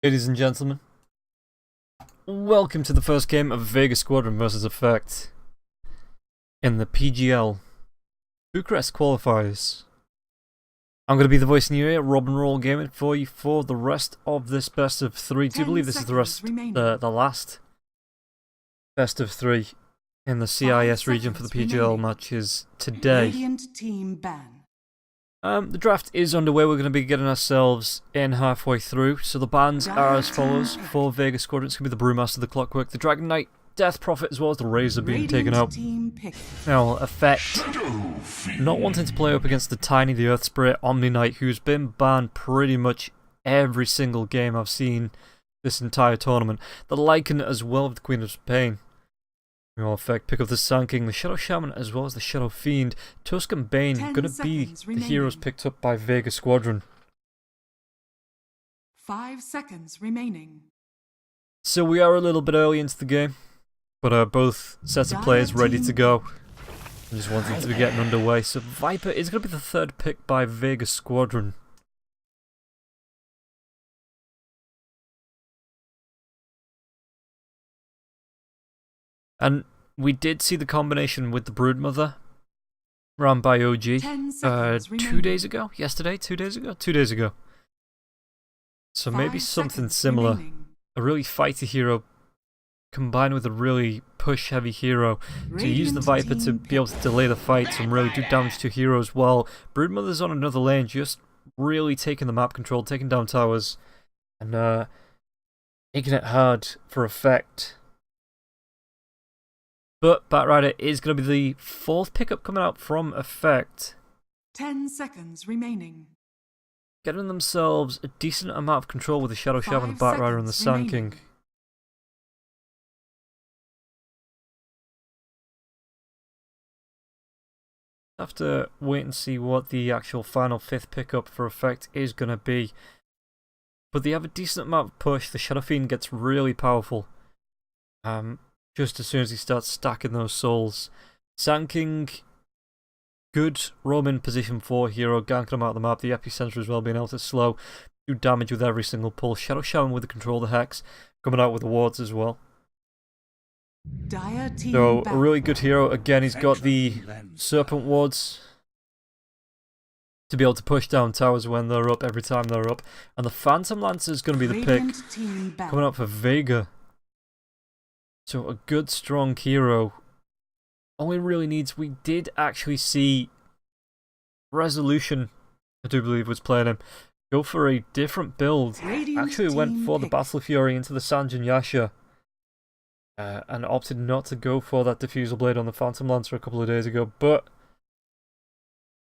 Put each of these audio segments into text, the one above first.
Ladies and gentlemen, welcome to the first game of Vega Squadron vs Effect in the PGL Bucharest Qualifiers. I'm going to be the voice in your ear, Rob and Roll Gaming, for you for the rest of this best of three. Do you believe this is the last best of three in the CIS region for the PGL matches today? The draft is underway. We're going to be getting ourselves in halfway through. So the bans are as follows for Vega Squadron. It's going to be the Brewmaster, the Clockwork, the Dragon Knight, Death Prophet, as well as the Razor being taken out. Now, Effect, not wanting to play up against the Tiny, the Earth Spirit, Omni Knight, who's been banned pretty much every single game I've seen this entire tournament. The Lycan as well with the Queen of Pain. Effect, pick up the Sun King, the Shadow Shaman, as well as the Shadow Fiend. Tusk and Bane going to be the heroes picked up by Vega Squadron. 5 seconds remaining. So we are a little bit early into the game, but both sets of players ready to go. I'm just wanting to be getting underway. So Viper is going to be the third pick by Vega Squadron. And we did see the combination with the Broodmother ran by OG 2 days ago? Yesterday? 2 days ago? 2 days ago. So maybe something similar. A really fighty hero combined with a really push-heavy hero to use the Viper to be able to delay the fights and really do damage to heroes, while Broodmother's on another lane just really taking the map control, taking down towers, and making it hard for Effect. But Batrider is going to be the fourth pickup coming out from Effect. 10 seconds remaining. Getting themselves a decent amount of control with the Shadow Shaman, the Batrider, and the Sand King. Have to wait and see what the actual final fifth pickup for Effect is going to be. But they have a decent amount of push. The Shadow Fiend gets really powerful. Just as soon as he starts stacking those souls. Sand King, good Roman position 4 hero, ganking him out of the map. The Epicenter as well, being able to slow, do damage with every single pull. Shadow Shaman with the control of the Hex, coming out with the wards as well. So, a really good hero. Again, he's got the Serpent wards to be able to push down towers when they're up, every time they're up. And the Phantom Lancer is going to be the pick coming up for Vega. So a good, strong hero. All he really needs, we did actually see Resolution, I do believe was playing him, go for a different build. Actually went for the Battle Fury into the Sanjin Yasha. And opted not to go for that Diffusal Blade on the Phantom Lancer a couple of days ago. But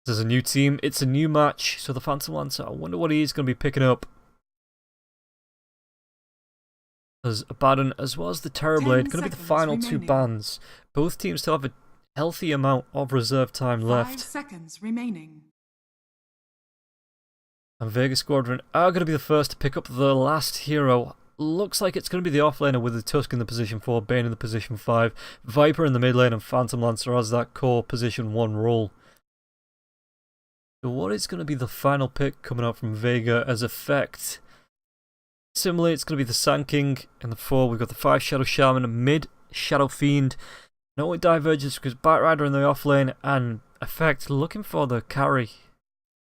there's a new team, it's a new match. So the Phantom Lancer, I wonder what he is going to be picking up. There's Abaddon as well as the Terrorblade, going to be the final two bans. Both teams still have a healthy amount of reserve time left. 5 seconds remaining. And Vega Squadron are going to be the first to pick up the last hero. Looks like it's going to be the offlaner with the Tusk in the position 4, Bane in the position 5, Viper in the mid lane, and Phantom Lancer as that core position 1 role. So what is going to be the final pick coming out from Vega as Effect? Similarly, it's going to be the Sand King in the 4. We've got the 5 Shadow Shaman, a mid Shadow Fiend. No, it diverges because Batrider in the off lane and Effect looking for the carry.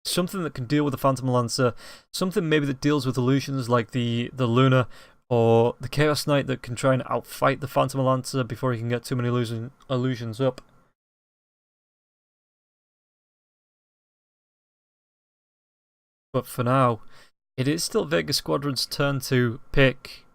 Something that can deal with the Phantom Lancer. Something maybe that deals with illusions like the Luna or the Chaos Knight that can try and outfight the Phantom Lancer before he can get too many illusions up. But for now, it is still Vega Squadron's turn to pick.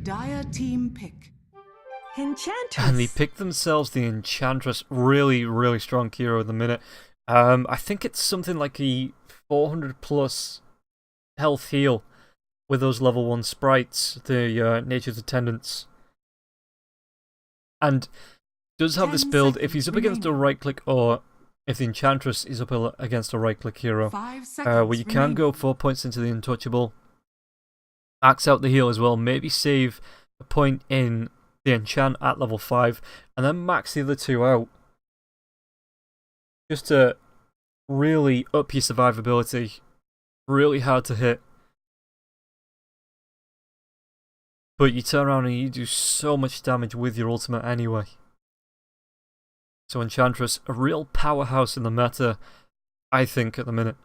Dire team pick. Enchantress. And they picked themselves the Enchantress. Really, really strong hero at the minute. I think it's something like a 400 plus health heal. With those level 1 sprites, the Nature's Attendants. And does have this build, if he's up against a right click, or if the Enchantress is up against a right click hero, where you can go 4 points into the Untouchable, axe out the heal as well, maybe save a point in the enchant at level 5, and then max the other two out. Just to really up your survivability. Really hard to hit. But you turn around and you do so much damage with your ultimate anyway. So Enchantress, a real powerhouse in the meta, I think, at the minute.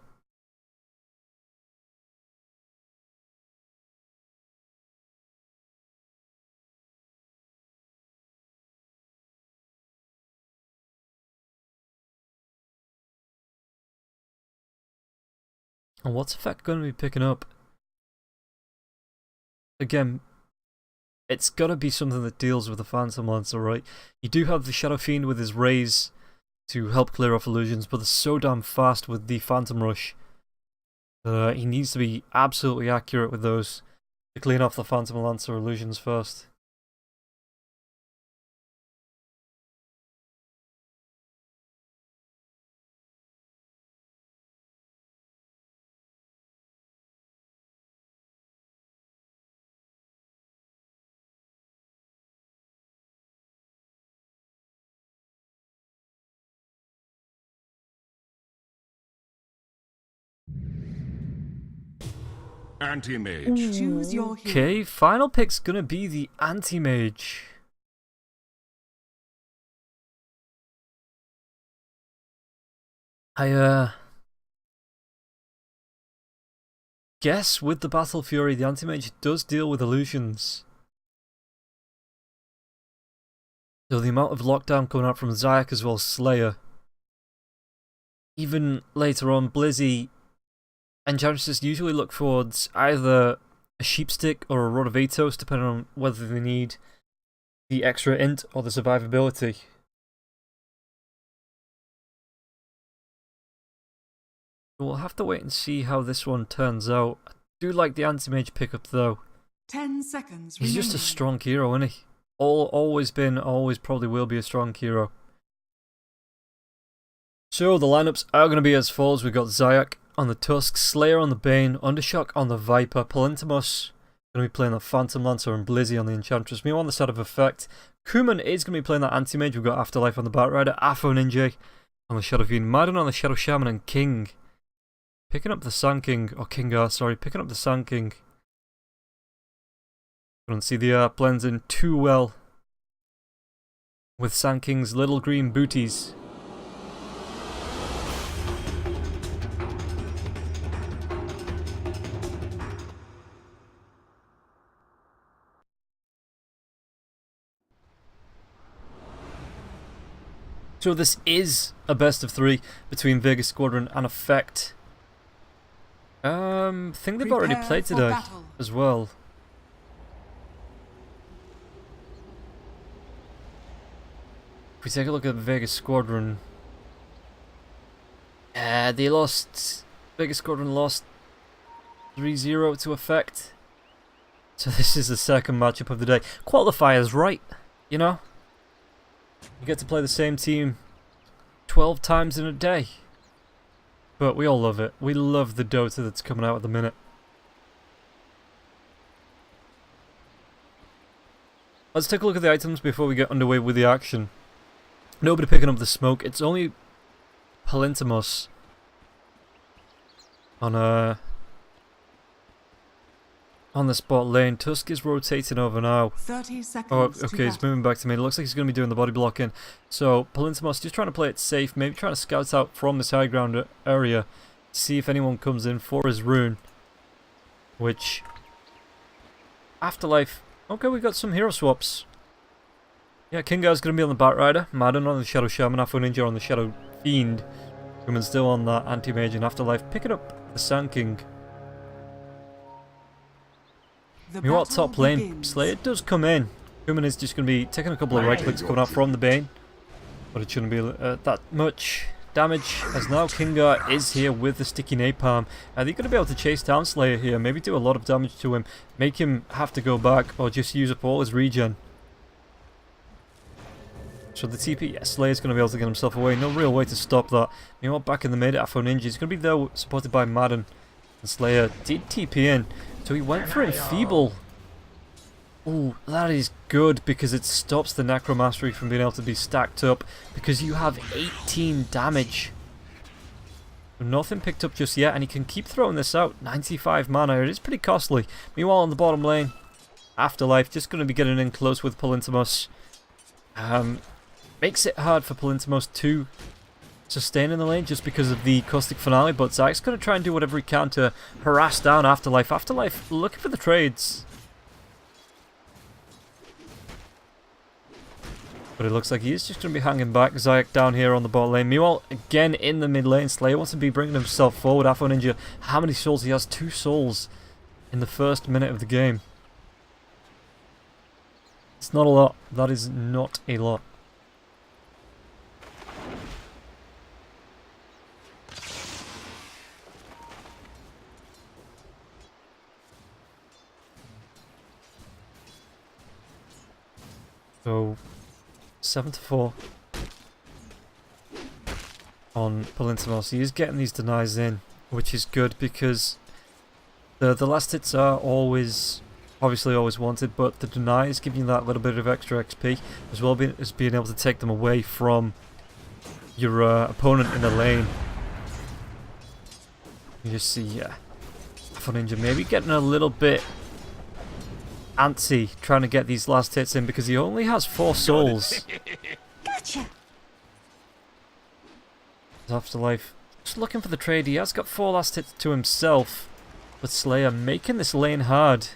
And what's effect going to be picking up? Again, it's got to be something that deals with the Phantom Lancer, right? You do have the Shadow Fiend with his rays to help clear off illusions, but they're so damn fast with the Phantom Rush. He needs to be absolutely accurate with those to clean off the Phantom Lancer illusions first. Anti-mage. Choose your hero. Okay, final pick's gonna be the Anti-Mage. I guess with the Battle Fury, the Anti-Mage does deal with illusions. So the amount of lockdown coming out from Zayak as well as Slayer. Even later on, Blizzy Enchantresses usually look towards either a Sheepstick or a Rod of Atos, depending on whether they need the extra int or the survivability. We'll have to wait and see how this one turns out. I do like the Anti-Mage pickup though. 10 seconds He's remaining. just a strong hero, isn't he? Always been, always probably will be a strong hero. So the lineups are going to be as follows. We've got Zayak on the Tusk, Slayer on the Bane, Undershock on the Viper, Palintimos going to be playing the Phantom Lancer, and Blizzy on the Enchantress. Me on the side of Effect. Kuman is going to be playing that Anti-Mage. We've got Afterlife on the Batrider, Afro Ninja on the Shadow Fiend, Madden on the Shadow Shaman, and King. Picking up the Sand King, or Kingar, sorry, picking up the Sand King. I don't see the art blends in too well with Sand King's little green booties. So this is a best of 3 between Vega, Squadron and Effect. I think they've already Prepare played for today battle. as well. If we take a look at Vega Squadron, they lost. Vega Squadron lost 3-0 to Effect. So this is the second matchup of the day. Qualifier's right, you know? You get to play the same team 12 times in a day. But we all love it. We love the Dota that's coming out at the minute. Let's take a look at the items before we get underway with the action. Nobody picking up the smoke. It's only Palintimos on the spot lane. Tusk is rotating over now. 30 seconds. Oh, to okay, he's battle. moving back to me. It looks like he's going to be doing the body blocking. So, Palintimos just trying to play it safe, maybe trying to scout out from this high ground area, see if anyone comes in for his rune. Which, Afterlife, okay, we got some hero swaps. Yeah, Kingar's going to be on the Batrider, Madden on the Shadow Shaman, Afro Ninja on the Shadow Fiend, Kuman still on that Anti-Mage and Afterlife, picking up the Sand King. The You know what, battle top lane, begins. Slayer does come in. Kuman is just going to be taking a couple of right clicks coming out from the Bane. But it shouldn't be that much damage, as now Kingar is here with the sticky napalm. Are they going to be able to chase down Slayer here? Maybe do a lot of damage to him, make him have to go back, or just use up all his regen. So the TP, yeah, Slayer's going to be able to get himself away. No real way to stop that. Meanwhile, back in the mid, Afro Ninja is going to be there supported by Madden. And Slayer did TP in, so he went for Enfeeble. Ooh, that is good because it stops the Necromastery from being able to be stacked up because you have 18 damage. Nothing picked up just yet, and he can keep throwing this out. 95 mana, it is pretty costly. Meanwhile, on the bottom lane, Afterlife just going to be getting in close with Polyntamos. Makes it hard for Polyntamos to sustain in the lane just because of the Caustic Finale, but Zach's going to try and do whatever he can to harass down Afterlife. Afterlife looking for the trades. But it looks like he is just going to be hanging back. Zayak down here on the bot lane. Meanwhile, again in the mid lane, Slayer wants to be bringing himself forward. Afro Ninja, how many souls? He has 2 souls in the first minute of the game. It's not a lot. That is not a lot. So 7-4 on Polyntamos. He is getting these denies in, which is good because the last hits are obviously always wanted, but the denies give you that little bit of extra XP as well as being able to take them away from your opponent in the lane. You just see Afro Ninja maybe getting a little bit antsy trying to get these last hits in because he only has 4 souls. Gotcha. Afterlife just looking for the trade. He has got 4 last hits to himself, but Slayer making this lane hard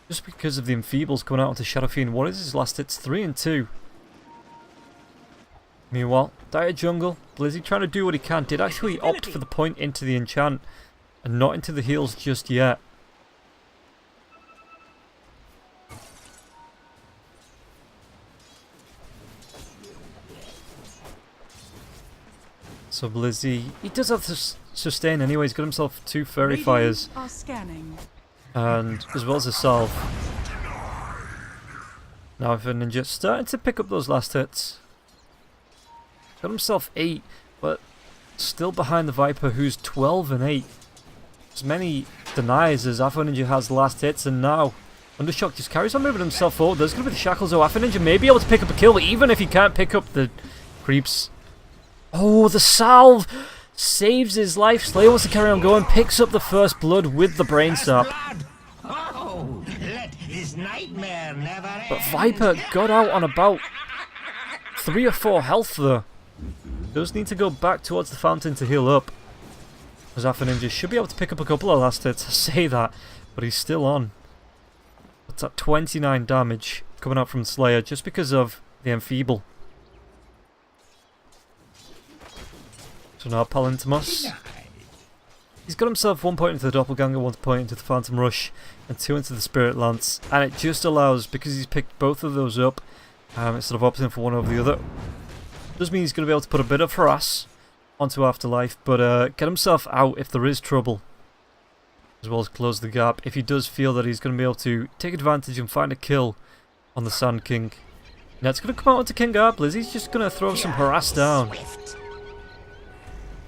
just because of the Enfeebles coming out onto Shadow Fiend. What is his last hits? 3 and 2. Meanwhile, Dire Jungle, Blizzy trying to do what he can. Did actually opt for the point into the enchant and not into the heals just yet. So Blizzy, he does have to sustain anyway. He's got himself 2 Fairy Fires, Are scanning. and as well as a Salve. Now if a Ninja starting to pick up those last hits. Got himself 8, but still behind the Viper, who's 12 and 8. As many denies as Afro Ninja has last hits, and now Undershock just carries on moving himself forward. There's going to be the Shackles, though. Afro Ninja may be able to pick up a kill, even if he can't pick up the creeps. Oh, the Salve saves his life. Slayer wants to carry on going, picks up the first blood with the Brain Sap. Oh, let this nightmare never end. But Viper got out on about 3 or 4 health though. Does need to go back towards the fountain to heal up. As Afro Ninja should be able to pick up a couple of last hits, I say that, but he's still on. What's that, 29 damage coming out from Slayer just because of the Enfeeble. So now Polyntamos. He's got himself 1 point into the Doppelganger, 1 point into the Phantom Rush, and 2 into the Spirit Lance. And it just allows, because he's picked both of those up, instead of opting for one over the other, does mean he's going to be able to put a bit of harass onto Afterlife, but get himself out if there is trouble, as well as close the gap if he does feel that he's going to be able to take advantage and find a kill on the Sand King. Now it's going to come out onto King Blizz. He's just going to throw some harass down.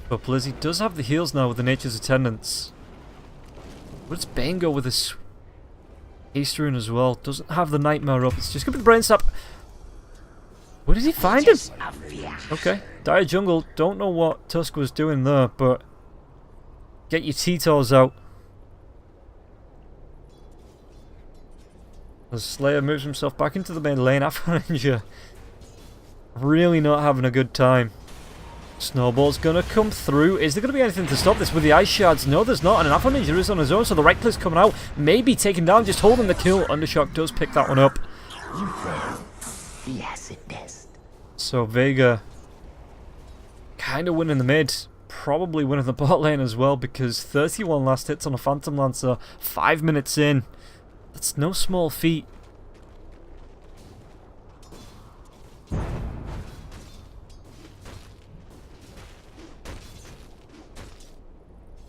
But Blizzy does have the heals now with the Nature's Attendants. But it's Bango with his Haste Rune as well. Doesn't have the Nightmare up. It's just going to be the Brain Sap. Where did he find him? Okay. Dire Jungle. Don't know what Tusk was doing there, but get your T-Toes out. As Slayer moves himself back into the main lane, Afro Ninja really not having a good time. Snowball's gonna come through. Is there gonna be anything to stop this with the Ice Shards? No, there's not, and an Afro Ninja is on his own, so the right click's coming out. Maybe taken down, just holding the kill. Undershock does pick that one up. So Vega kind of winning the mid, probably winning the bot lane as well, because 31 last hits on a Phantom Lancer, 5 minutes in. That's no small feat.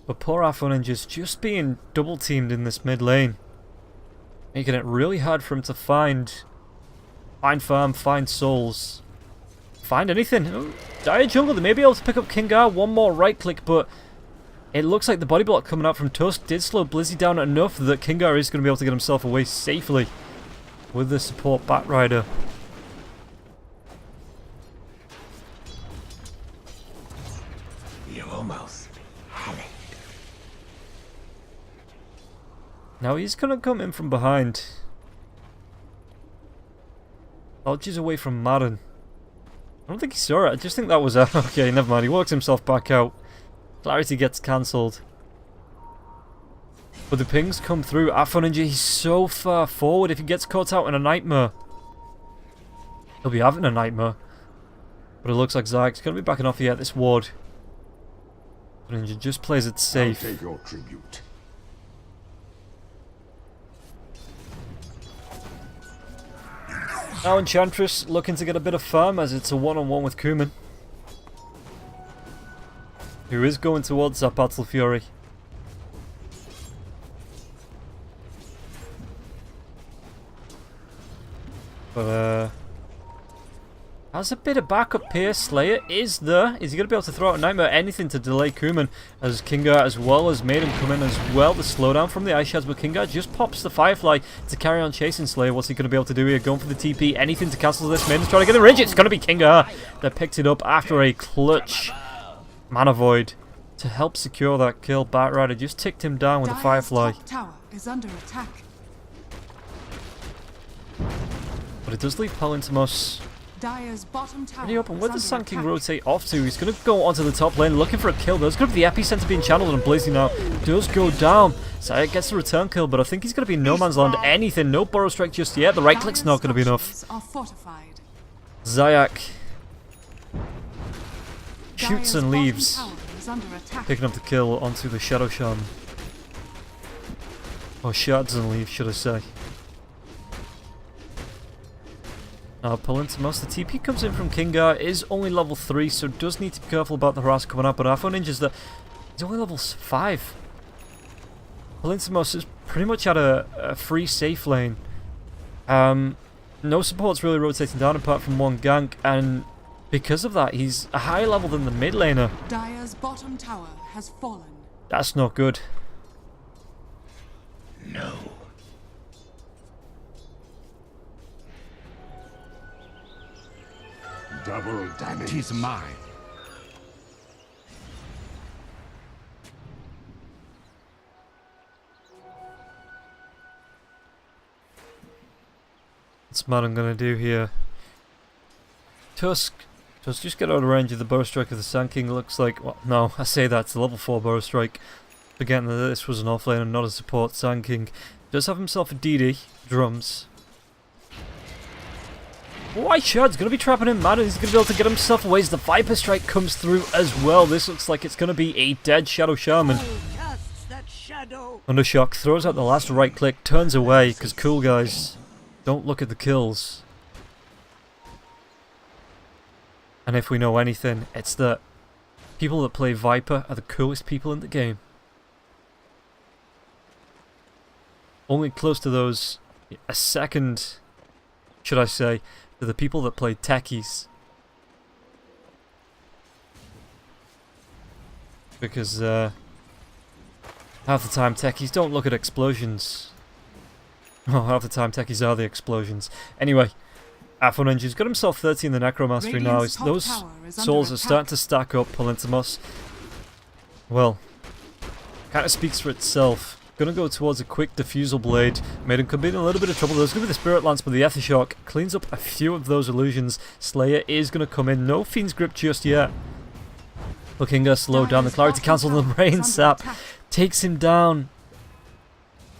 But poor Afro Ninja's just being double teamed in this mid lane, making it really hard for him to find farm, find souls, find anything. Oh, Dire Jungle, they may be able to pick up Kingar, one more right click, but It looks like the body block coming out from Tusk did slow Blizzy down enough that Kingar is going to be able to get himself away safely with the support Batrider. You almost had it. Now he's going to come in from behind. Dodges away from Madden. I don't think he saw it. I just think that was okay, never mind. He works himself back out. Clarity gets cancelled. But the pings come through. Afro Ninja, he's so far forward. If he gets caught out in a nightmare, he'll be having a nightmare. But it looks like Zag's going to be backing off here at this ward. Afro Ninja just plays it safe. I'll take your tribute. Now Enchantress looking to get a bit of farm as it's a one-on-one with Kuman, who is going towards that Battle Fury. But has a bit of backup here. Slayer is there. Is he going to be able to throw out a Nightmare? Anything to delay Kuman, as Kingar as well as Maiden come in as well. The slowdown from the Ice Shards, but Kingar just pops the Firefly to carry on chasing Slayer. What's he going to be able to do here? Going for the TP. Anything to cancel this. Maiden's trying to get the ridge. It's going to be Kingar that picked it up after a clutch Mana Void to help secure that kill. Batrider just ticked him down with the Firefly. Top tower is under attack. But it does leave Polintimos Dire's bottom tower pretty open. is Where does under Sun King attack. rotate off to? He's going to go onto the top lane looking for a kill. There's going to be the epicenter being channeled, and Blazing now does go down. Saya gets the return kill, but I think he's going to be in no man's land. Anything. No Burrow Strike just yet. The right click's Dire's not going to be enough. structures are fortified. Zayak shoots Dire's and bottom leaves, tower is under attack. picking up the kill onto the Shadow Shaman. Or shards and leaves, should I say. Now Polintimos, the TP comes in from Kingar, is only level 3, so does need to be careful about the harass coming out, but Afro Ninja's that he's only level 5. Polintimos is pretty much at a free safe lane. No support's really rotating down apart from one gank, and because of that he's a higher level than the mid laner. Dire's bottom tower has fallen. That's not good. No. Double damage. Tis mine. What's Madden gonna do here? Tusk just get out of range of the Burrow Strike of the Sand King. Looks like, well, no, I say that, it's a level 4 Burrow Strike. Forgetting that this was an offlane and not a support. Sand King does have himself a DD, drums. White Shard's going to be trapping him. Madden is going to be able to get himself away as the Viper Strike comes through as well. This looks like it's going to be a dead Shadow Shaman. Undershock throws out the last right click, turns away, because cool guys don't look at the kills. And if we know anything, it's that people that play Viper are the coolest people in the game. Only close to those, a second, should I say, to the people that play techies. Because half the time techies don't look at explosions. Oh, half the time techies are the explosions. Anyway, Afro Ninja's got himself 30 in the Necromastery now. Radiant's top Those tower is under souls are attack. starting to stack up. Polintimos, well, kind of speaks for itself. Gonna go towards a quick Diffusal Blade. Maiden could be in a little bit of trouble. There's gonna be the Spirit Lance, but the Aethershock cleans up a few of those illusions. Slayer is gonna come in. No Fiend's Grip just yet. Looking to slow down the Clarity Cancel, and the Brain Sap takes him down.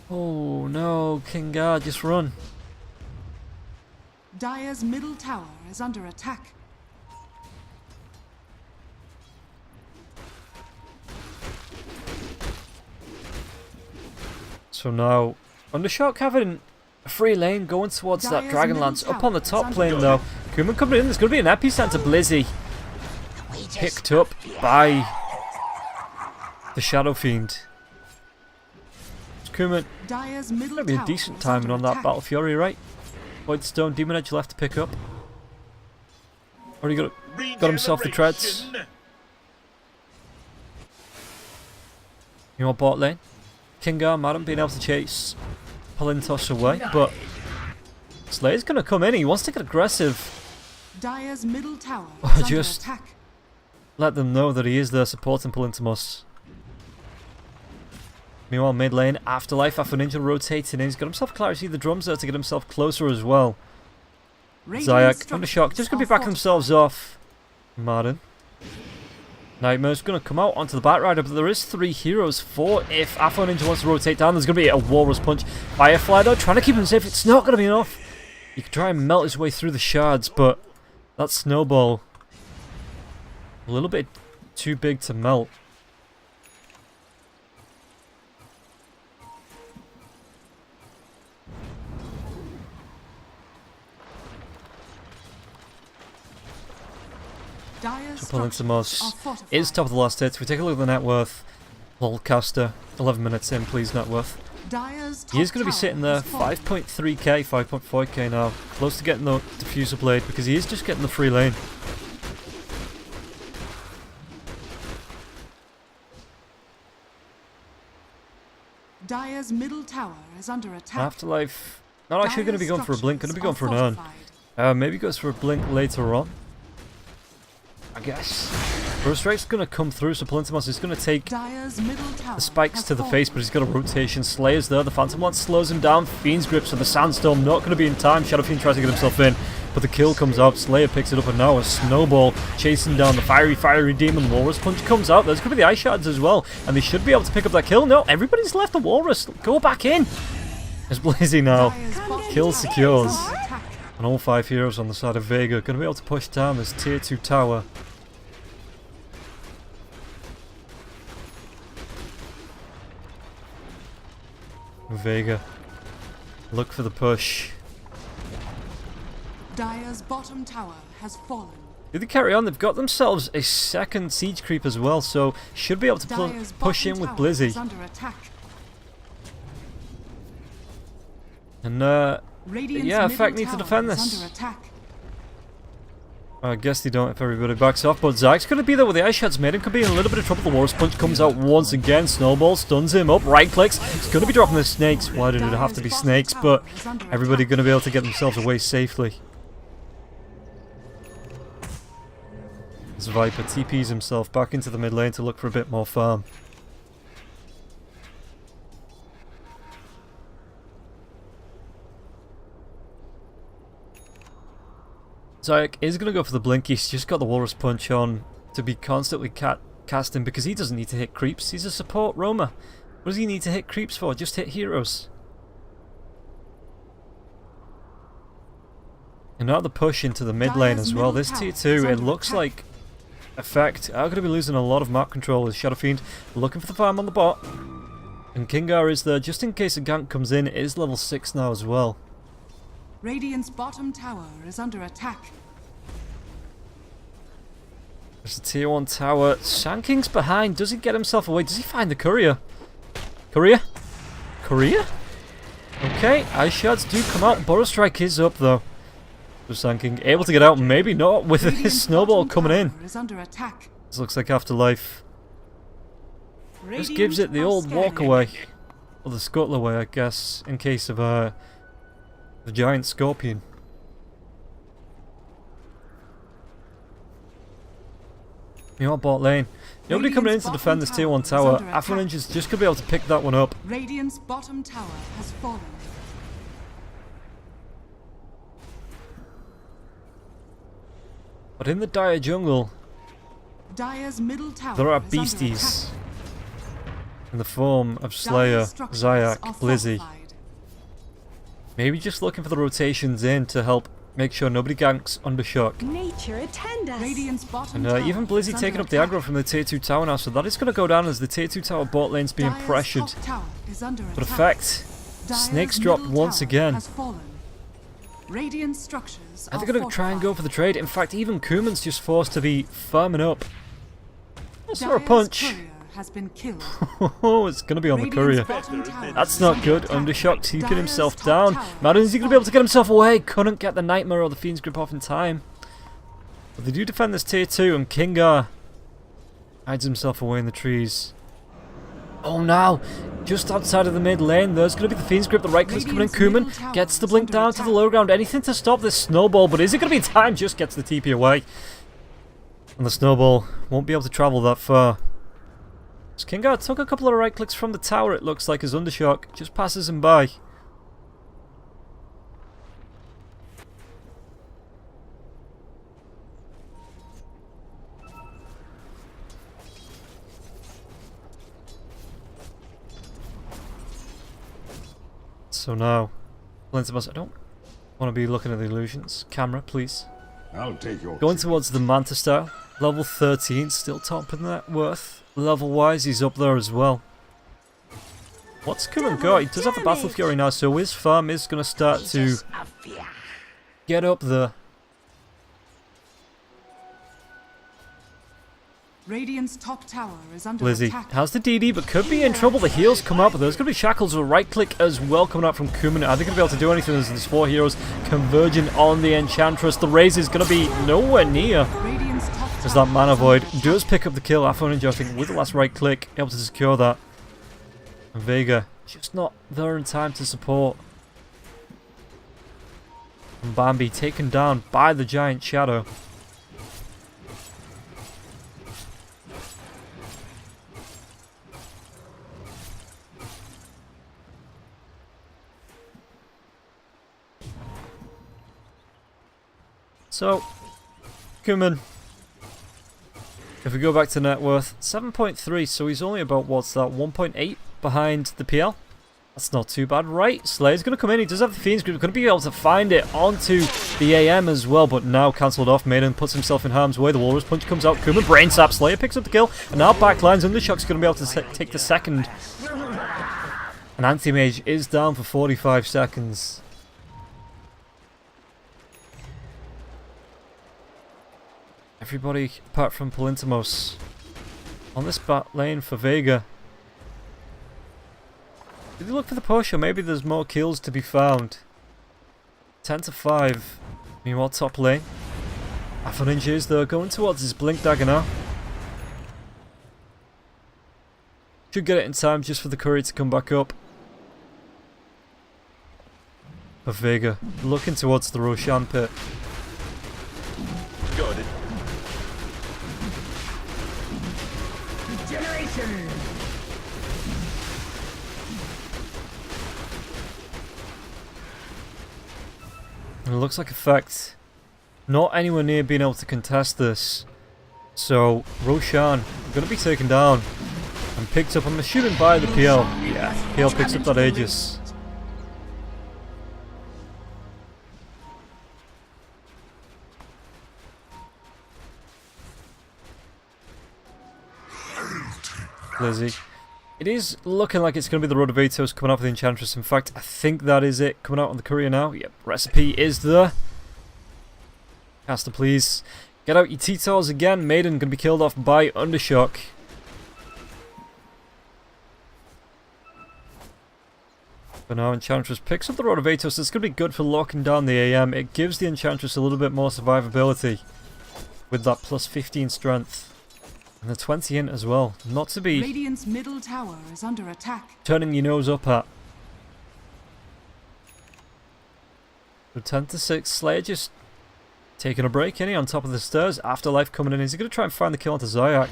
Oh no, Kingar, just run. Dire's middle tower is under attack. So now, Undershock having a free lane going towards that Dire's Dragon middle Lance. Up tower on the is top under lane though. Kuman coming in, there's going to be an Epicenter Blizzy. Picked up by the Shadow Fiend. Kuman, Dire's middle going to be a tower decent is timing under on that attack. Battle Fury, right? Voidstone, Demon Edge left to pick up. Already got himself the treads. You know, bot lane. Kingar, Madam being able to chase Palintos away, but Slayer's going to come in. He wants to get aggressive. Dire's middle tower Or is under just attack. let them know that he is there supporting Palintos. Meanwhile, mid lane, Afterlife, After Ninja rotating in. He's got himself clarity, the drums there to get himself closer as well. Zayak, under shock, just going to be backing themselves off. Madden. Nightmare's going to come out onto the Batrider, but there is 3 heroes. 4 if Afro Ninja wants to rotate down. There's going to be a Walrus Punch. Firefly though, trying to keep him safe. It's not going to be enough. He can try and melt his way through the shards, but that snowball, a little bit too big to melt. Dire's Palintos is top of the last hit. We take a look at the net worth. Lolcaster, 11 minutes in, please, net worth. He is going to be sitting there, 5.3k, 5.4k now. Close to getting the diffuser blade because he is just getting the free lane. Dire's middle tower is under attack. Afterlife, not actually going to be going for a blink, going to be going for an urn. Maybe goes for a blink later on, I guess. Burst Strike's going to come through, so Palintos is going to take the spikes to the face, but he's got a rotation. Slayer's there, the Phantom Lance slows him down. Fiend's Grip, so the Sandstorm not going to be in time. Shadow Fiend tries to get himself in, but the kill comes out. Slayer picks it up, and now a Snowball chasing down the Fiery Demon. Walrus Punch comes out. There's going to be the Ice Shards as well, and they should be able to pick up that kill. No, everybody's left the Walrus. Go back in. It's Blazzy now. Kill secures. And all 5 heroes on the side of Vega going to be able to push down this tier 2 tower. Vega, look for the push. Dire's bottom tower has fallen. Did they carry on? They've got themselves a second siege creep as well, so should be able to push in with Blizzy. And yeah, Effect need to defend this. I guess they don't if everybody backs off, but Zach's going to be there with the Ice Shards. Made him could be in a little bit of trouble. The Walrus Punch comes out once again. Snowball stuns him up, right clicks. He's going to be dropping the snakes. Why did it have to be snakes? But everybody going to be able to get themselves away safely. As Viper TPs himself back into the mid lane to look for a bit more farm. Zayak is going to go for the blink. He's just got the Walrus Punch on to be constantly casting because he doesn't need to hit creeps. He's a support roamer. What does he need to hit creeps for? Just hit heroes. And now the push into the mid lane as well. This tier 2, it looks like Effect are going to be losing a lot of map control as Shadow Fiend looking for the farm on the bot. And Kingar is there just in case a gank comes in. It is level 6 now as well. Radiant's bottom tower is under attack. There's the tier 1 tower. Shanking's behind. Does he get himself away? Does he find the courier? Courier? Okay, Ice Shards do come out. Burrow Strike is up though. For Shanking. Able to get out, maybe not with his Snowball coming in. Is under attack. This looks like Afterlife. Just gives it the old walk away. Or the scuttle away, I guess, in case of the giant scorpion. You know, bot lane. Nobody coming in to defend this tier 1 tower. Afro Ninja's just going to be able to pick that one up. Radiant's bottom tower has fallen. But in the dire jungle, Dire's middle tower there are is under beasties. attack. In the form of Slayer, Zayak, Blizzy. Maybe just looking for the rotations in to help make sure nobody ganks under shock. Nature attend us. Radiant's bottom And tower even Blizzy is taking under up the aggro from the tier 2 tower now, so that is going to go down as the tier 2 tower bot lane's being Dire's pressured. top tower is under But attack. Effect, Dire's snakes dropped middle once tower again. has fallen. Radiant structures Are they going to try and go for the trade? In fact, even Kuman's just forced to be firming up. That's for a punch. Courier has been killed. Oh, it's going to be on the courier. That's not good. Undershock keeping Dire's himself top down. tower Madden's he going to be able to get himself away? Couldn't get the Nightmare or the Fiend's Grip off in time. But they do defend this tier 2, and Kingar hides himself away in the trees. Oh no! Just outside of the mid lane, there's going to be the Fiend's Grip. The right click's coming in. Kuman gets the blink down to the low ground. Anything to stop this snowball, but is it going to be time? Just gets the TP away. And the snowball won't be able to travel that far. Kingar took a couple of right clicks from the tower, it looks like, as Undershock just passes him by. So now, I don't want to be looking at the illusions. Camera, please. I'll take your Going towards the Manta style. Level 13, still top in net worth. Level wise, he's up there as well. What's Kuman got? He does have the Battle Fury now, so his farm is going to start to get up there. Radiant's top tower is under Lizzie attack. has the DD, but could be in trouble. The heals come up, but there's going to be Shackles with a right click as well coming out from Kuman. Are they going to be able to do anything as these 4 heroes converging on the Enchantress? The raise is going to be nowhere near. Radiant's top As tower that Mana is Void under does pick up the kill. Afro Ninja, I think, with the last right click, able to secure that. And Vega just not there in time to support. And Bambi taken down by the Giant Shadow. So, Kuman, if we go back to net worth, 7.3, so he's only about, what's that, 1.8 behind the PL? That's not too bad, right? Slayer's going to come in, he does have the Fiend's Grip, going to be able to find it onto the AM as well, but now cancelled off. Maiden puts himself in harm's way, the Walrus Punch comes out, Kuman brain sap, Slayer picks up the kill, and now backlines, Undershock's going to be able to take the second. And Anti-Mage is down for 45 seconds. Everybody apart from Polintimos on this bat lane for Vega. Did they look for the push, or maybe there's more kills to be found? 10 to 5. Meanwhile, top lane. Afro Ninja is though going towards his Blink Dagger now. Should get it in time just for the courier to come back up. But Vega looking towards the Roshan pit. Got it. Generation. And it looks like effect not anywhere near being able to contest this. So Roshan going to be taken down and picked up, I'm assuming, by the PL. Yeah, PL picks up that Aegis. Lizzie. It is looking like it's going to be the Road of Atos coming out for the Enchantress. In fact, I think that is it. Coming out on the courier now. Yep, recipe is there. Caster, please. Get out your T-Tors again. Maiden going to be killed off by Undershock. But now Enchantress picks up the Road of Atos. It's going to be good for locking down the AM. It gives the Enchantress a little bit more survivability with that plus 15 strength. And the 20 in as well. Not to be Radiant's middle tower is under attack. turning your nose up at. So 10 to 6. Slayer just taking a break, isn't he, on top of the stairs. Afterlife coming in. Is he going to try and find the kill onto Zayak?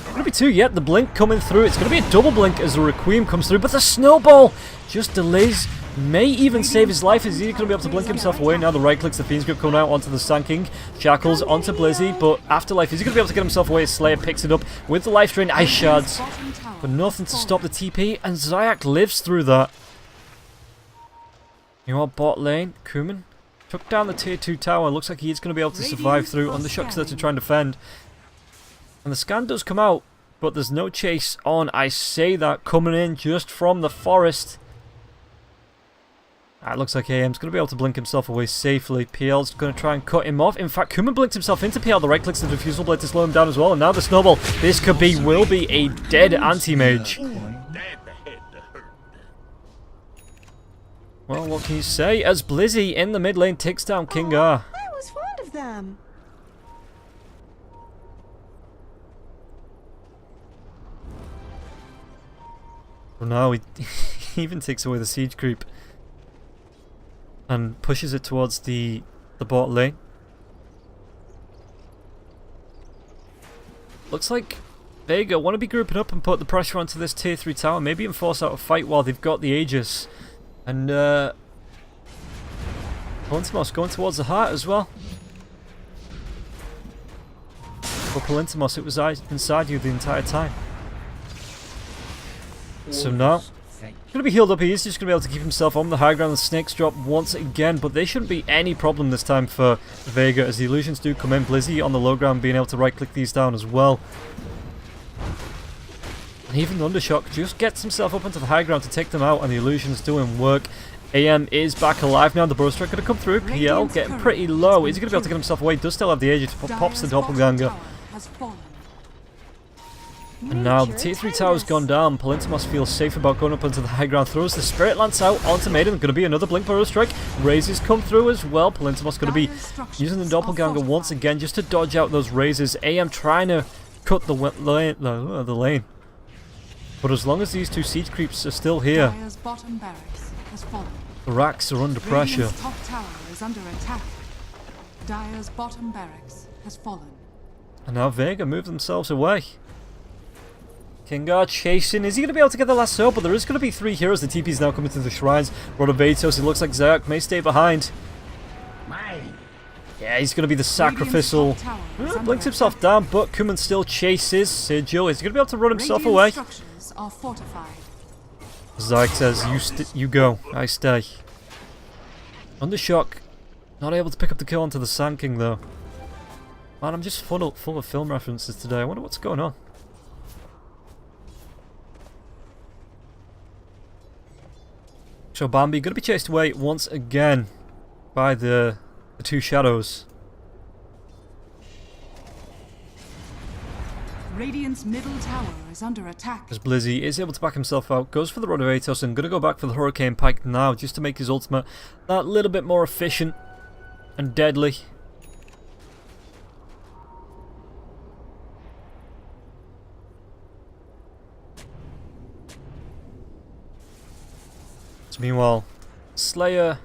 Going to be 2 yet. The blink coming through. It's going to be a double blink as the Requiem comes through. But the snowball just delays. May even save his life. Is he going to be able to blink himself away? Now the right clicks, the Fiend's Grip coming out onto the Sand King. Shackles onto Blizzy, but Afterlife, is he going to be able to get himself away? Slayer picks it up with the life drain. Ice shards, but nothing to stop the TP, and Zayak lives through that. You are bot lane. Kuman took down the tier 2 tower. Looks like he is going to be able to survive through. Undershock's there to try and defend. And the scan does come out, but there's no chase on. I say that coming in just from the forest. It looks like AM's going to be able to blink himself away safely. PL's going to try and cut him off. In fact, Kuman blinked himself into PL. The right clicks the Diffusal Blade to slow him down as well. And now the Snowball. This could be, will be a dead anti-mage. Well, what can you say? As Blizzy in the mid lane takes down Kingar. I was fond of them. For now, he even takes away the siege creep and pushes it towards the bot lane. Looks like Vega want to be grouping up and put the pressure onto this tier 3 tower, maybe even force out a fight while they've got the Aegis. And Palintimos going towards the heart as well. For Palintimos, it was inside you the entire time. So now, going to be healed up. He is just going to be able to keep himself on the high ground. The snakes drop once again, but they shouldn't be any problem this time for Vega, as the illusions do come in. Blizzy on the low ground being able to right click these down as well. And even Undershock just gets himself up into the high ground to take them out, and the illusions doing work. AM is back alive now. The bow strike going to come through. PL getting pretty low. Is he going to be able to get himself away? Does still have the Aegis. Pops the doppelganger. And now the tier 3 tower's gone down. Palintimos feels safe about going up onto the high ground. Throws the Spirit Lance out onto Maiden. Going to be another Blink Burrow Strike. Raises come through as well. Palintimos going to be using the doppelganger once again just to dodge out those raises. AM trying to cut the lane. But as long as these two siege creeps are still here, the racks are under pressure. Radiant's top tower is under attack. Dire's bottom barracks has fallen. And now Vega move themselves away. Kingar chasing. Is he going to be able to get the lasso? But there is going to be 3 heroes. The TP's now coming to the shrines. Rodovatos, it looks like Zayak may stay behind. Yeah, he's going to be the sacrificial. Blinks himself down, but Kuman still chases Sigil. Is he going to be able to run himself away? Zayak says, you go, I stay. Undershock, not able to pick up the kill onto the Sand King though. Man, I'm just full of film references today. I wonder what's going on. So Bambi going to be chased away once again by the 2 shadows. Radiant's middle tower is under attack. As Blizzy is able to back himself out, goes for the Rodovatos and going to go back for the Hurricane Pike now just to make his ultimate that little bit more efficient and deadly. Meanwhile, Slayer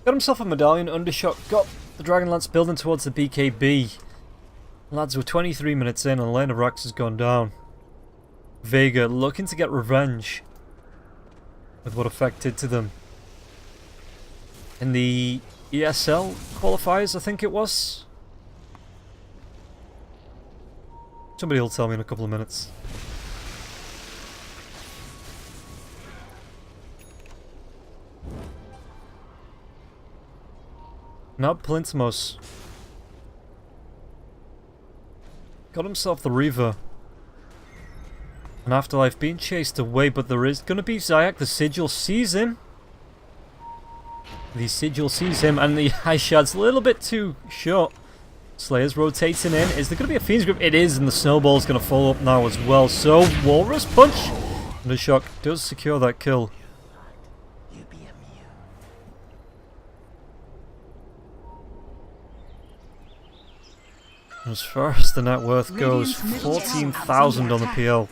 got himself a medallion. Undershot got the Dragon Lance building towards the BKB. Lads, we're 23 minutes in and the lane of racks has gone down. Vega looking to get revenge with what Effect did to them in the ESL qualifiers, I think it was. Somebody will tell me in a couple of minutes. Now Palintimos got himself the Reaver. And Afterlife being chased away, but there is going to be Zayak. The Sigil sees him. The Sigil sees him, and the Ice Shard's a little bit too short. Slayer's rotating in. Is there going to be a Fiend's Grip? It is, and the Snowball's going to follow up now as well. So, Walrus Punch! Undershock does secure that kill. As far as the net worth goes, 14,000 on the PL.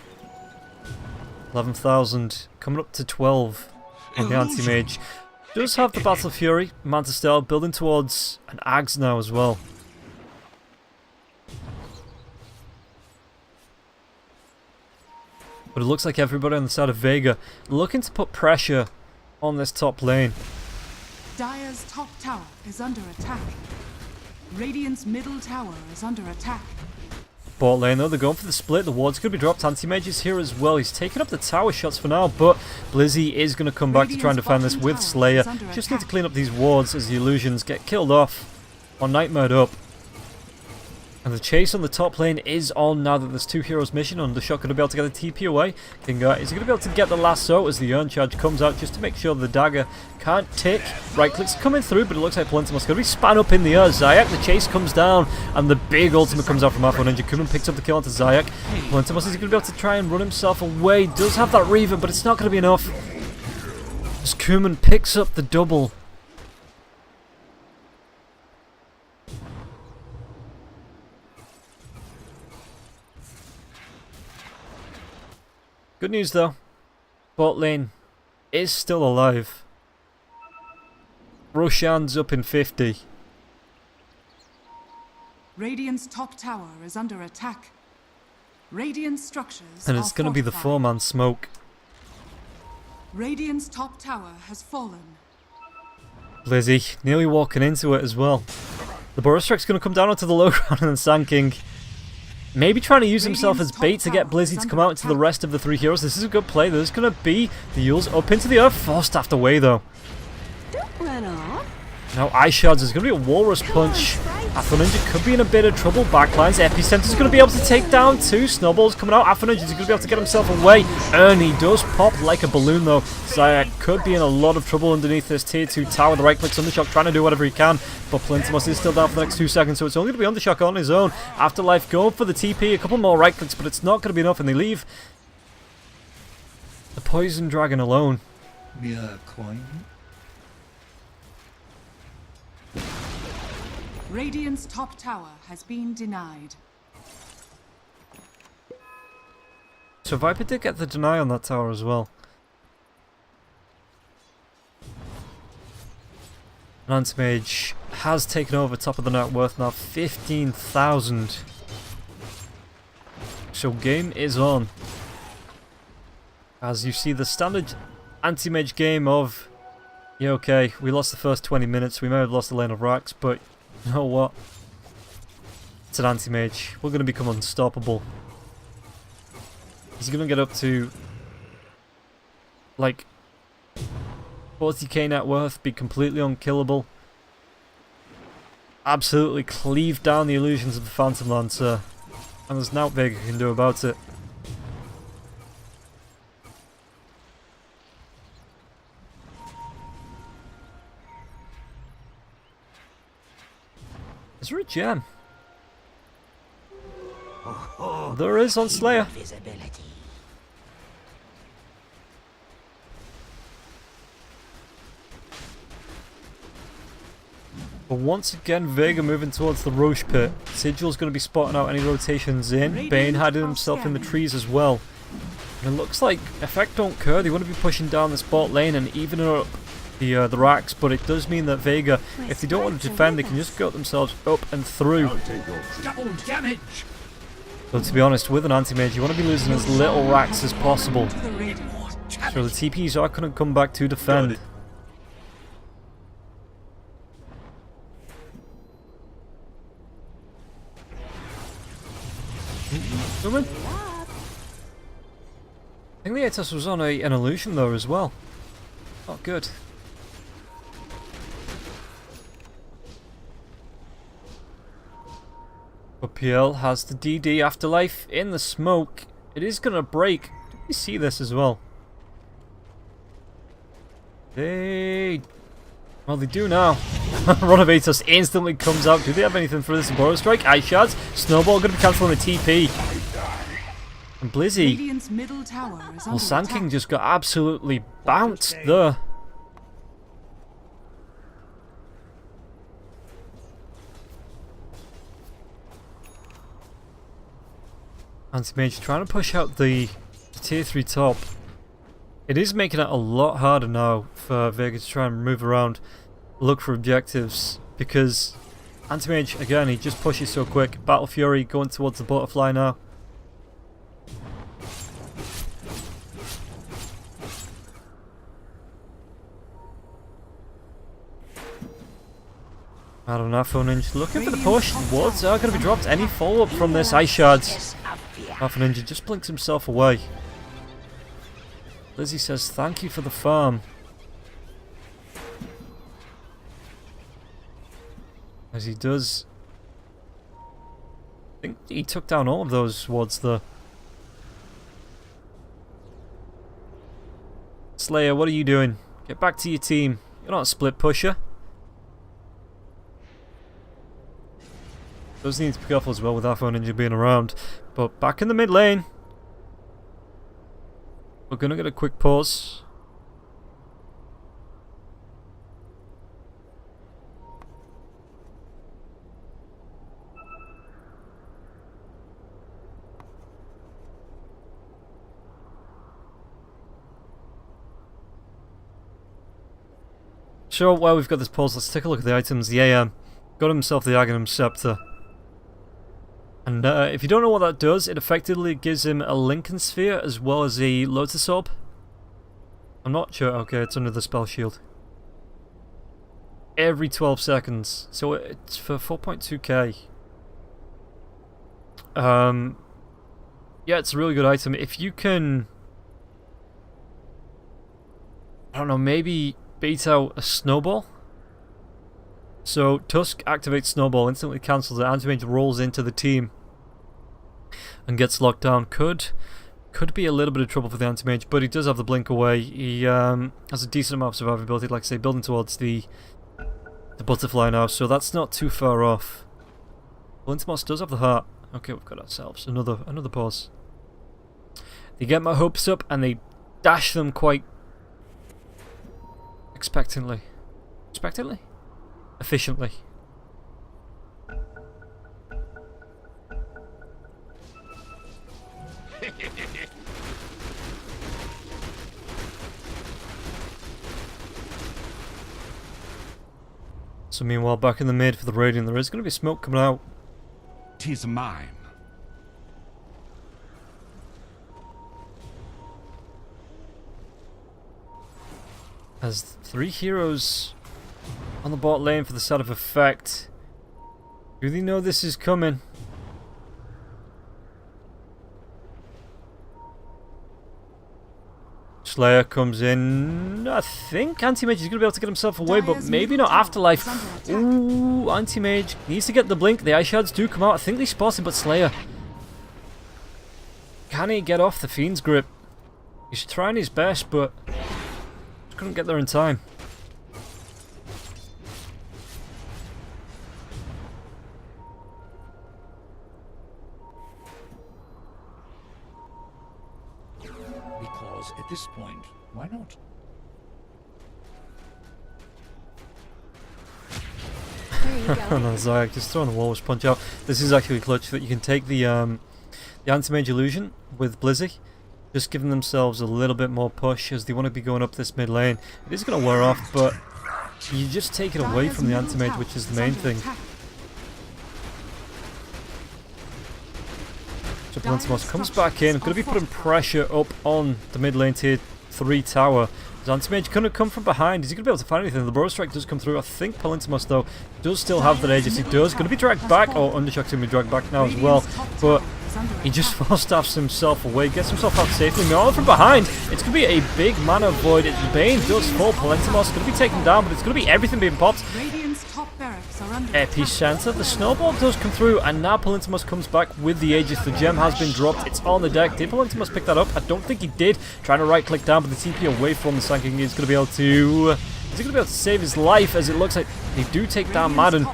11,000, coming up to 12 on the Anti-Mage. Does have the Battle Fury, Manta Steel, building towards an Ags now as well. But it looks like everybody on the side of Vega looking to put pressure on this top lane. Dire's top tower is under attack. Radiant's middle tower is under attack. Bot lane though, they're going for the split. The ward's going to be dropped. Anti-Mage is here as well. He's taking up the tower shots for now, but Blizzy is going to come back to try and defend this with Slayer. Just need to clean up these wards as the illusions get killed off or nightmared up. And the chase on the top lane is on now that there's 2 heroes mission. Undershot going to be able to get a TP away. Kingar is going to be able to get the lasso as the Urn Charge comes out just to make sure the dagger can't tick. Right clicks coming through, but it looks like Palintimos going to be span up in the air. Zayak, the chase comes down, and the big ultimate comes out from Afro Ninja. Kuman picks up the kill onto Zayak. Palintimos is going to be able to try and run himself away. Does have that Reaver, but it's not going to be enough. As Kuman picks up the double. Good news though, Bot lane is still alive. Roshan's up in 50. Radiant's top tower is under attack. Radiant structures And it's going to be the fortified. 4-man smoke. Radiant's top tower has fallen. Lizzie nearly walking into it as well. The Burrow Strike's going to come down onto the low ground and Sand King maybe trying to use himself as bait to get Blizzy to come out into the rest of the 3 heroes. This is a good play. There's going to be the Yules up into the earth. Forced after way though. Don't run off. Now Ice Shards is going to be a Walrus Punch. Afro Ninja could be in a bit of trouble. Backlines. Epicenter's going to be able to take down 2. Snowball's coming out. Afro Ninja's going to be able to get himself away. Ernie does pop like a balloon though. Zaya could be in a lot of trouble underneath this tier 2 tower. The right clicks Undershock trying to do whatever he can. But Plintimus is still down for the next 2 seconds. So it's only going to be Undershock on his own. Afterlife going for the TP. A couple more right clicks. But it's not going to be enough. And they leave the Poison Dragon alone. Mere coin. Radiant's top tower has been denied. So Viper did get the deny on that tower as well. And Anti-Mage has taken over top of the net worth now 15,000. So game is on. As you see the standard Anti-Mage game of, yeah, okay, we lost the first 20 minutes, we may have lost the lane of racks, but you know what? It's an Anti-Mage. We're going to become unstoppable. He's going to get up to like 40k net worth, be completely unkillable. Absolutely cleave down the illusions of the Phantom Lancer. And there's naught Vega can do about it. Is there a gem? There is on Slayer. Visibility. But once again, Vega moving towards the Roche pit. Sigil's going to be spotting out any rotations in. Bane hiding himself in the trees as well. And it looks like Effect don't care. They want to be pushing down this bot lane and evening up the racks. But it does mean that Vega, if they don't want to defend, they can just get themselves up and through. Double damage. So to be honest, with an Anti-Mage, you want to be losing as little racks as possible. To the Radiant. So the TPs are going to come back to defend. Coming. I think the Atos was on an illusion though as well. Oh, good. But PL has the DD Afterlife in the smoke. It is going to break. Did we see this as well? Well, they do now. Run of Atos instantly comes out. Do they have anything for this Burrow Strike? Ice Shards. Snowball going to be cancelling a TP. And Blizzy. Radiant's middle tower is Well, under Sand attack. King just got absolutely bounced there. Anti-Mage trying to push out the tier 3 top. It is making it a lot harder now for Vega to try and move around, look for objectives, because Anti-Mage, again, he just pushes so quick. Battle Fury going towards the butterfly now. I don't know, Afro Ninja looking for the push. Wards are going to be dropped. Any follow-up from this? Ice Shards. Afro Ninja just blinks himself away. Lizzie says thank you for the farm. As he does. I think he took down all of those wards there. Slayer, what are you doing? Get back to your team. You're not a split pusher. Does need to be careful as well with Afro Ninja being around. But back in the mid lane. We're going to get a quick pause. So while we've got this pulse, let's take a look at the items. The AM got himself the Aghanim Scepter. And if you don't know what that does, it effectively gives him a Lincoln Sphere as well as a Lotus Orb. I'm not sure. Okay, it's under the spell shield. Every 12 seconds. So it's for 4.2k. Yeah, it's a really good item. If you can, I don't know, maybe bait out a Snowball. So Tusk activates Snowball, instantly cancels it. Anti-Mage rolls into the team and gets locked down. Could be a little bit of trouble for the Anti-Mage, but he does have the blink away. He has a decent amount of survivability, like I say, building towards the butterfly now, so that's not too far off. Lintimos does have the heart. Okay, we've got ourselves another pause. They get my hopes up and they dash them quite expectantly. Efficiently. So meanwhile, back in the mid for the Radiant, there is going to be smoke coming out. 'Tis mine. As 3 heroes on the bot lane for the side of effect. Do they know this is coming? Slayer comes in. I think Anti-Mage is going to be able to get himself away, but maybe not Afterlife. Ooh, Anti-Mage needs to get the blink. The Ice Shards do come out. I think they spot him, but Slayer, can he get off the Fiend's grip? He's trying his best, but couldn't get there in time. Because at this point, why not? There you go. And then Zayak just throwing the Walrus Punch out. This is actually clutch that you can take the Anti-Mage Illusion with Blizzy, just giving themselves a little bit more push as they want to be going up this mid lane. It is going to wear off, but you just take it away from the Anti-Mage, which is the main thing. So Lintimos comes back in, going to be putting pressure up on the mid lane tier 3 tower. Anti-Mage couldn't come from behind. Is he going to be able to find anything? The Burrow Strike does come through. I think Lintimos, though, does still have that Aegis. He does. Going to be dragged back. Oh, Undershock's going to be dragged back now as well. But he just force-staffs himself away. Gets himself out safely. Meow from behind. It's going to be a big mana void. The Bane does fall. Lintimos going to be taken down, but it's going to be everything being popped. Epicenter. The Snowball does come through, and now Lintimos comes back with the Aegis. The gem has been dropped. It's on the deck. Did Lintimos pick that up? I don't think he did. Trying to right-click down, but the TP away from the Sand King is going to be able to... Is he going to be able to save his life, as it looks like they do take down Madden.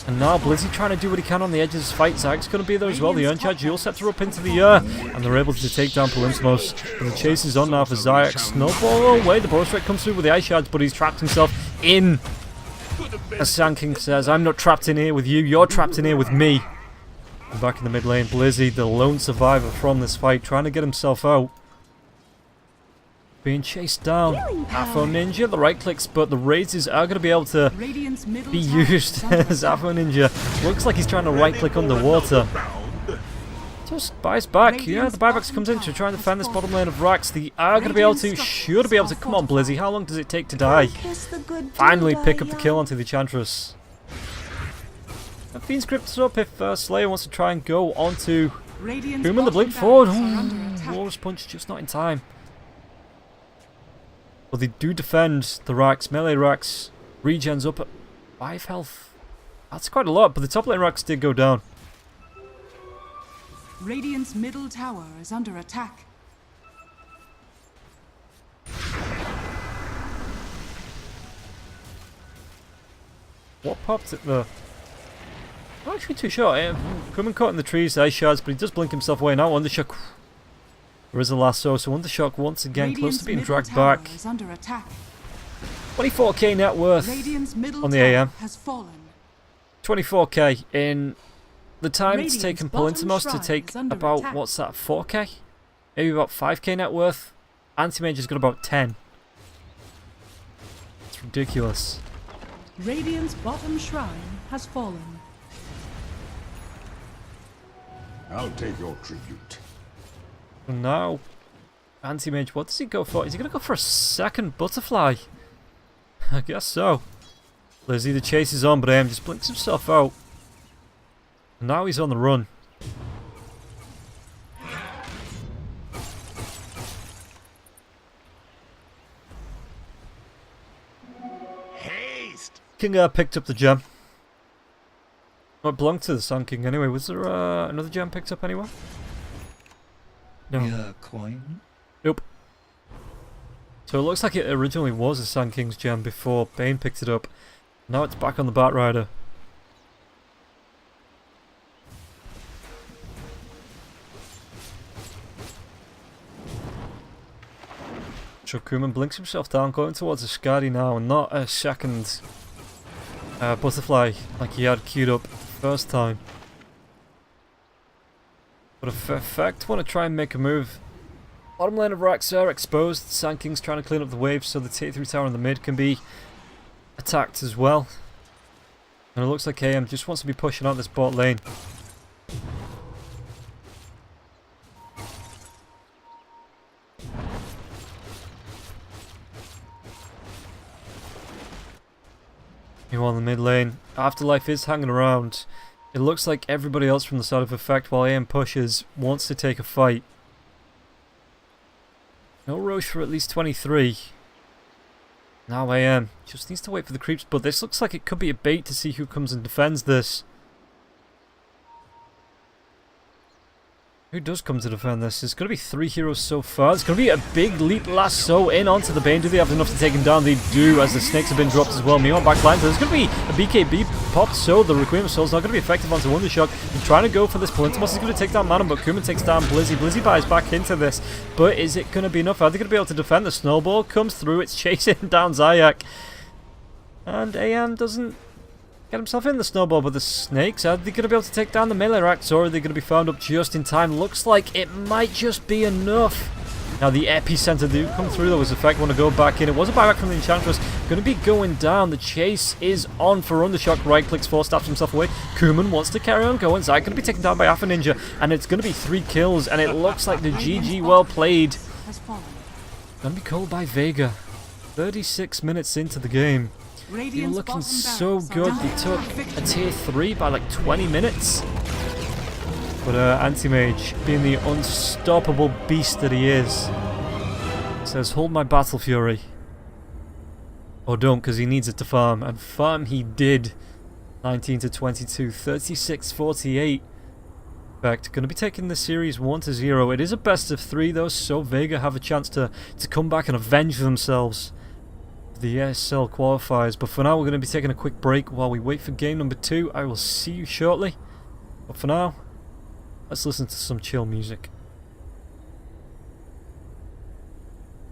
And now Blizzy trying to do what he can on the edge of this fight. Zag's going to be there as well. The Uncharged Jewel Scepter up into the air, and they're able to take down Lintimos. And the chase is on now for Zayak. Snowball away. The Burrow Strike comes through with the Ice Shards, but he's trapped himself in. As Sand King says, I'm not trapped in here with you, you're trapped in here with me. And back in the mid lane, Blizzy, the lone survivor from this fight, trying to get himself out. Being chased down. Afro Ninja, the right clicks, but the raises are going to be able to be used as Afro Ninja looks like he's trying to right click underwater. Just buys back. Yeah, the buyback comes in to try and defend this bottom lane of Rax. They are going to be able to, should be able to. Come on, Blizzy, how long does it take to die? Finally pick up the kill onto the Enchantress. And Fiend's Crypt's up if Slayer wants to try and go onto Boom in the blink forward. Walrus Punch just not in time. Well, they do defend the Rax. Melee Rax regens up at 5 health. That's quite a lot, but the top lane Rax did go down. Radiant's middle tower is under attack. What popped it there? I'm actually too sure. Coming caught in the trees, Ice Shards, but he does blink himself away now. Undershock. There is a lasso, so Undershock once again close to being dragged back. 24k net worth on the AM. 24k in the time it's taken Lintimos to take about, what's that, 4k? Maybe about 5k net worth. Anti-Mage has got about 10. It's It's ridiculous. Radiant's bottom shrine has fallen. I'll take your tribute. And now, Anti-Mage, what does he go for? Is he going to go for a second butterfly? I guess so. Lizzie, the chase is on, but AM just blinks himself out. And now he's on the run. Haste! King picked up the gem. Oh, it belonged to the Sun King anyway. Was there another gem picked up anywhere? No. Yeah, coin. Nope. So it looks like it originally was a Sun King's gem before Bane picked it up. Now it's back on the Batrider. So Kuman blinks himself down, going towards a Skadi now, and not a second butterfly like he had queued up the first time. But if Effect want to try and make a move, bottom lane of Raxar exposed. Sand King's trying to clean up the waves so the T3 tower in the mid can be attacked as well. And it looks like AM just wants to be pushing out this bot lane. Meanwhile, in the mid lane, Afterlife is hanging around. It looks like everybody else from the side of Effect, while AM pushes, wants to take a fight. No Roche for at least 23. Now AM just needs to wait for the creeps, but this looks like it could be a bait to see who comes and defends this. Who does come to defend this? There's going to be 3 heroes so far. There's going to be a big leap lasso in onto the Bane. Do they have enough to take him down? They do, as the snakes have been dropped as well. Meanwhile, backline, so there's going to be a BKB popped, so the Requiem of Soul's not going to be effective onto Wondershock. They're trying to go for this. Palintimos is going to take down Manon, but Kuman takes down Blizzy. Blizzy buys back into this, but is it going to be enough? Are they going to be able to defend? The snowball comes through. It's chasing down Zayak. And AM doesn't get himself in the snowball, but the snakes, are they going to be able to take down the melee racks, or are they going to be found up just in time? Looks like it might just be enough. Now the epicenter do come through though, as Effect want to go back in. It was a buyback from the Enchantress, going to be going down. The chase is on for Undershock. Right clicks, force stabs himself away. Kuman wants to carry on going. Zai going to be taken down by Alpha Ninja, and it's going to be 3 kills, and it looks like the GG well played. Going to be called by Vega. 36 minutes into the game. They were looking so good. They took a tier 3 by like 20 minutes. But Anti-Mage, being the unstoppable beast that he is, says, hold my Battle Fury. Or don't, because he needs it to farm. And farm he did. 19 to 22, 36-48. In fact, going to be taking the series 1-0. It is a best of 3 though, so Vega have a chance to come back and avenge themselves. The ESL qualifiers, but for now we're going to be taking a quick break while we wait for game number 2. I will see you shortly, but for now, let's listen to some chill music.